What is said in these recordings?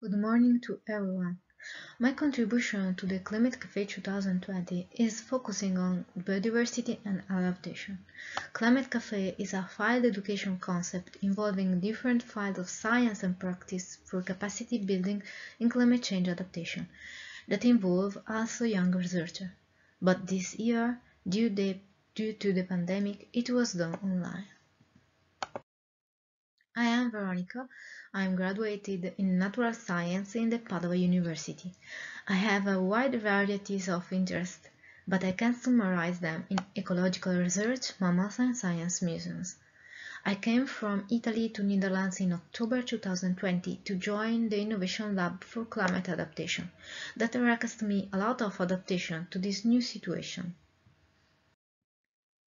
Good morning to everyone. My contribution to the Climate Café 2020 is focusing on biodiversity and adaptation. Climate Café is a field education concept involving different fields of science and practice for capacity building in climate change adaptation that involve also young researchers. But this year, due to the pandemic, it was done online. I am Veronica. I am graduated in natural science in the Padua University. I have a wide variety of interests, but I can summarize them in ecological research, mammals and science museums. I came from Italy to Netherlands in October 2020 to join the Innovation Lab for Climate Adaptation. That requested me a lot of adaptation to this new situation.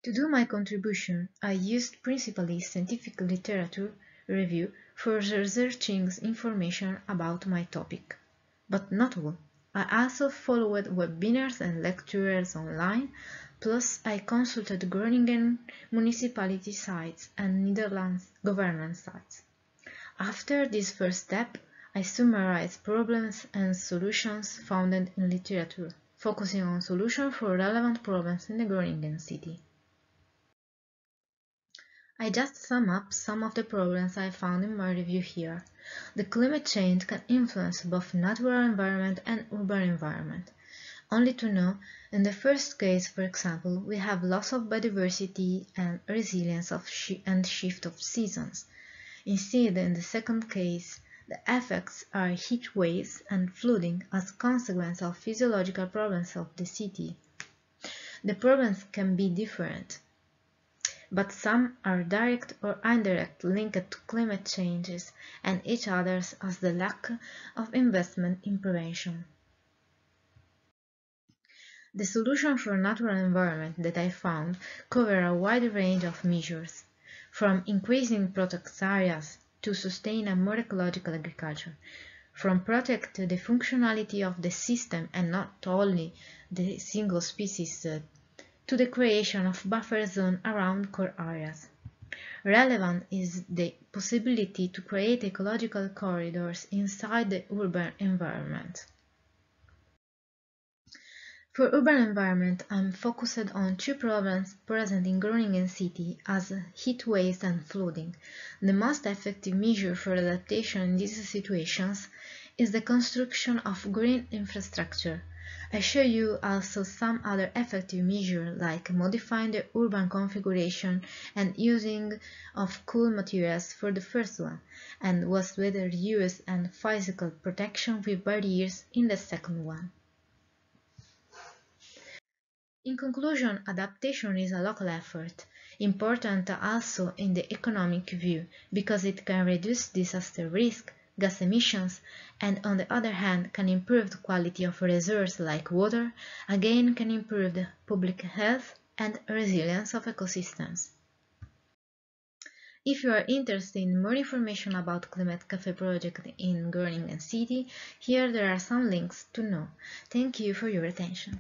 To do my contribution, I used principally scientific literature review for researching information about my topic. But not all. I also followed webinars and lectures online, plus I consulted Groningen municipality sites and Netherlands government sites. After this first step, I summarized problems and solutions found in literature, focusing on solutions for relevant problems in the Groningen city. I just sum up some of the problems I found in my review here. The climate change can influence both natural environment and urban environment. Only to know, in the first case, for example, we have loss of biodiversity and resilience and shift of seasons. Instead, in the second case, the effects are heat waves and flooding as a consequence of physiological problems of the city. The problems can be different, but some are direct or indirect linked to climate changes and each others as the lack of investment in prevention. The solution for natural environment that I found cover a wide range of measures, from increasing protected areas to sustain a more ecological agriculture, from protect the functionality of the system and not only the single species to the creation of buffer zones around core areas. Relevant is the possibility to create ecological corridors inside the urban environment. For urban environment, I'm focused on two problems present in Groningen city as heat waves and flooding. The most effective measure for adaptation in these situations is the construction of green infrastructure. I show you also some other effective measures like modifying the urban configuration and using of cool materials for the first one, and waste weather use and physical protection with barriers in the second one. In conclusion, adaptation is a local effort, important also in the economic view, because it can reduce disaster risk, gas emissions, and on the other hand can improve the quality of resources like water, again can improve the public health and resilience of ecosystems. If you are interested in more information about Climate Café project in Groningen City, here there are some links to know. Thank you for your attention.